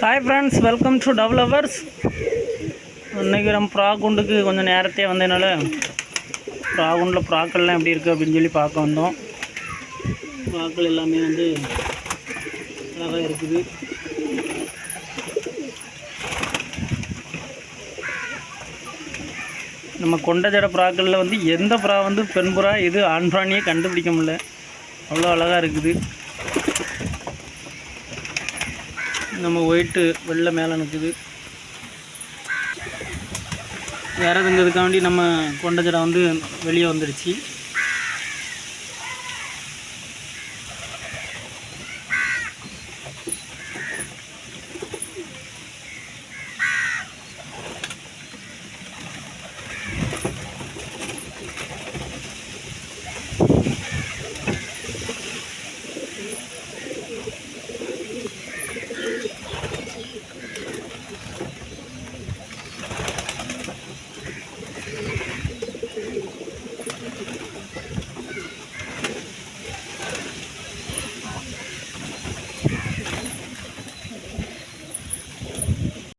Hi friends, welcome to developers. இன்றைக்கி நம்ம ப்ராகுண்டுக்கு கொஞ்சம் நேரத்தே வந்ததுனால ப்ராகுண்டில் ப்ராக்கள்லாம் எப்படி இருக்குது அப்படின்னு சொல்லி பார்க்க வந்தோம். ப்ராக்கள் எல்லாமே வந்து அழகாக இருக்குது. நம்ம கொண்ட ஜட ப்ராக்களில் வந்து எந்த ப்ரா வந்து பெண் புறா இது ஆண் பிராணியே கண்டுபிடிக்க முடியல, அவ்வளோ அழகாக இருக்குது. நம்ம ஒயிட்டு வெள்ளை மேலே நிற்குது. வேறு எதுங்கிறதுக்காண்டி நம்ம கொண்ட ஜடை வந்து வெளியே வந்துடுச்சு.